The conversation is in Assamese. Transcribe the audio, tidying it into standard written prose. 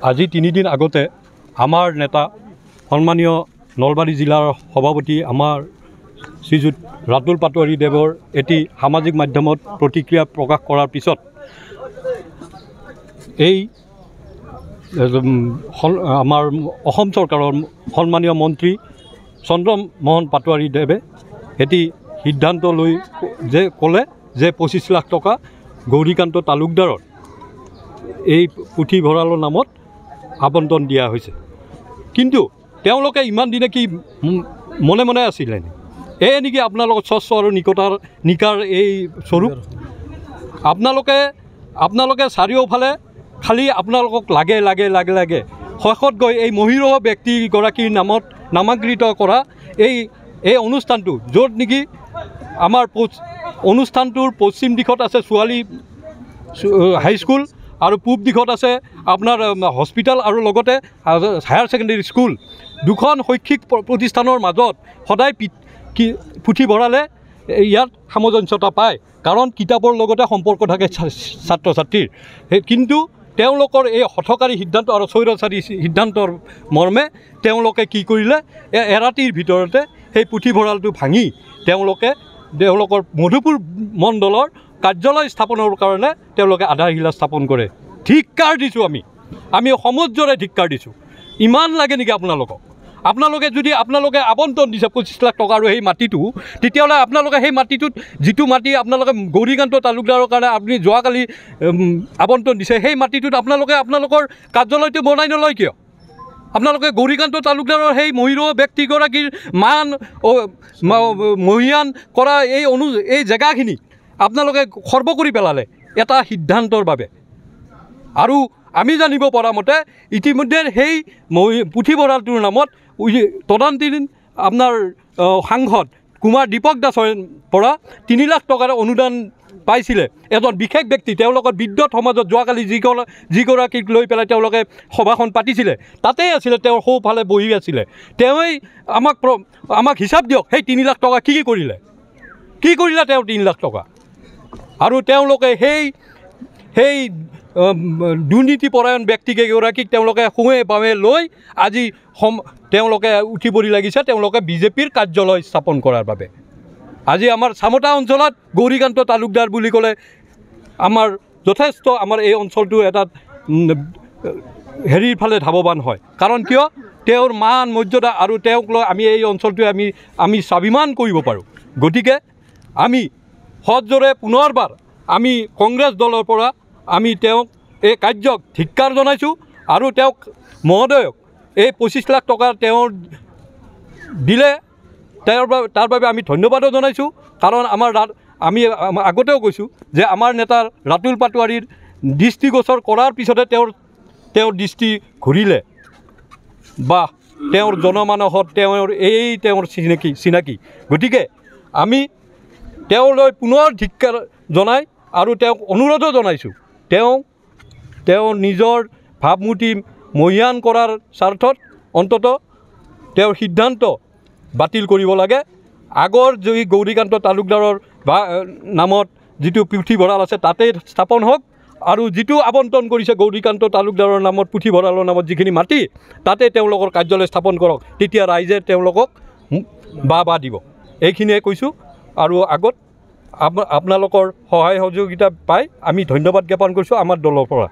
আজি 3 দিন আগতে আমাৰ নেতা সন্মানীয় নলবাৰী জিলাৰ সভাপতি আমাৰ শ্ৰীযুত ৰাতুল পাটোৱাৰীদেৱৰ এটি সামাজিক মাধ্যমত প্ৰতিক্ৰিয়া প্ৰকাশ কৰাৰ পিছত এই আমাৰ অসম চৰকাৰৰ সন্মানীয় মন্ত্ৰী চন্দ্ৰমোহন পাটোৱাৰীদেৱে এটি সিদ্ধান্ত লৈ যে ক'লে যে 25 লাখ টকা গৌৰীকান্ত তালুকদাৰৰ এই পুথিভঁৰালৰ নামত আবণ্টন দিয়া হৈছে। কিন্তু তেওঁলোকে ইমান দিনে কি মনে মনে আছিলে নেকি আপোনালোকৰ স্বচ্ছ আৰু নিকাৰ এই স্বৰূপ আপোনালোকে চাৰিওফালে খালি আপোনালোকক লাগে লাগে লাগে লাগে শেষত গৈ এই মহিৰহ ব্যক্তিগৰাকীৰ নামত নামাংকৃত কৰা এই অনুষ্ঠানটো য'ত নেকি আমাৰ অনুষ্ঠানটোৰ পশ্চিম দিশত আছে ছোৱালী হাইস্কুল আৰু পূব দিশত আছে আপোনাৰ হস্পিটেল আৰু লগতে হায়াৰ ছেকেণ্ডেৰী স্কুল দুখন শৈক্ষিক প্ৰতিষ্ঠানৰ মাজত সদায় পুথিভঁৰালে ইয়াত সামঞ্জস্যতা পায় কাৰণ কিতাপৰ লগতে সম্পৰ্ক থাকে ছাত্ৰ ছাত্ৰীৰ। কিন্তু তেওঁলোকৰ এই হঠকাৰী সিদ্ধান্ত আৰু স্বৈৰাচাৰী সিদ্ধান্তৰ মৰ্মে তেওঁলোকে কি কৰিলে এৰাতিৰ ভিতৰতে সেই পুথিভঁৰালটো ভাঙি তেওঁলোকৰ মধুপুৰ মণ্ডলৰ কাৰ্যালয় স্থাপনৰ কাৰণে তেওঁলোকে আধাৰশিলা স্থাপন কৰে। ধিক্কাৰ দিছোঁ আমি সমজৰে ধিক্কাৰ দিছোঁ। ইমান লাগে নেকি আপোনালোকে যদি আপোনালোকে আবণ্টন দিছে 25 লাখ টকা আৰু সেই মাটিটো তেতিয়াহ'লে আপোনালোকে সেই মাটিটোত যিটো মাটি আপোনালোকে গৌৰীকান্ত তালুকদাৰৰ কাৰণে আপুনি যোৱাকালি আবণ্টন দিছে সেই মাটিটোত আপোনালোকৰ কাৰ্যালয়টো বনাই নলয় কিয়? আপোনালোকে গৌৰীকান্ত তালুকদাৰৰ সেই মহিৰহ ব্যক্তিগৰাকীৰ মান মহিয়ান কৰা এই জেগাখিনি আপোনালোকে খৰ্ব কৰি পেলালে এটা সিদ্ধান্তৰ বাবে। আৰু আমি জানিব পৰা মতে ইতিমধ্যে সেই পুথিভঁৰালটোৰ নামত তদানীন্তন আপোনাৰ সাংসদ কুমাৰ দীপক দাসৰ পৰা 3 লাখ টকাৰ অনুদান পাইছিলে এজন বিশেষ ব্যক্তি। তেওঁলোকৰ বিদ্যুৎ সমাজত যোৱাকালি যিগৰাকীক লৈ পেলাই তেওঁলোকে সভাখন পাতিছিলে তাতেই আছিলে, তেওঁৰ সোঁফালে বহি আছিলে। তেওঁই আমাক হিচাপ দিয়ক সেই 3 লাখ টকা কি কৰিলে তেওঁ 3 লাখ টকা। আৰু তেওঁলোকে সেই দুৰ্নীতিপৰায়ণ ব্যক্তিকেইগৰাকীক তেওঁলোকে সোঁৱে বাৱে লৈ আজি তেওঁলোকে উঠি পৰি লাগিছে তেওঁলোকে বিজেপিৰ কাৰ্যালয় স্থাপন কৰাৰ বাবে। আজি আমাৰ চামতা অঞ্চলত গৌৰীকান্ত তালুকদাৰ বুলি ক'লে আমাৰ যথেষ্ট আমাৰ এই অঞ্চলটো এটা হেৰিৰ ফালে ধাৱবান হয়। কাৰণ কিয় তেওঁৰ মান মৰ্যাদা আৰু তেওঁক লৈ আমি এই অঞ্চলটোৱে আমি স্বাভিমান কৰিব পাৰোঁ। গতিকে আমি সজোৰে পুনৰবাৰ আমি কংগ্ৰেছ দলৰ পৰা আমি তেওঁক এই কাৰ্যক ধিক্কাৰ জনাইছোঁ আৰু তেওঁক মহোদয়ক এই 25 লাখ টকা তেওঁৰ দিলে তাৰ বাবে আমি ধন্যবাদো জনাইছোঁ। কাৰণ আমি আগতেও কৈছোঁ যে আমাৰ নেতাৰ ৰাতুল পাটোৱাৰীৰ দৃষ্টিগোচৰ কৰাৰ পিছতে তেওঁৰ দৃষ্টি ঘূৰিলে বা তেওঁৰ জনমানসত তেওঁৰ চিনাকি। গতিকে আমি তেওঁলৈ পুনৰ ধিক্কাৰ জনাই আৰু তেওঁক অনুৰোধো জনাইছোঁ তেওঁ নিজৰ ভাৱমূৰ্তি মহীয়ান কৰাৰ স্বাৰ্থত অন্ততঃ তেওঁৰ সিদ্ধান্ত বাতিল কৰিব লাগে। আগৰ যি গৌৰীকান্ত তালুকদাৰৰ নামত যিটো পুথিভঁৰাল আছে তাতে স্থাপন হওক আৰু যিটো আবণ্টন কৰিছে গৌৰীকান্ত তালুকদাৰৰ নামত পুথিভঁৰালৰ নামত যিখিনি মাটি তাতে তেওঁলোকৰ কাৰ্যালয় স্থাপন কৰক। তেতিয়া ৰাইজে তেওঁলোকক বা দিব। এইখিনিয়ে কৈছোঁ আৰু আগত আপোনালোকৰ সহায় সহযোগিতা পাই আমি ধন্যবাদ জ্ঞাপন কৰিছোঁ আমাৰ দলৰ পৰা।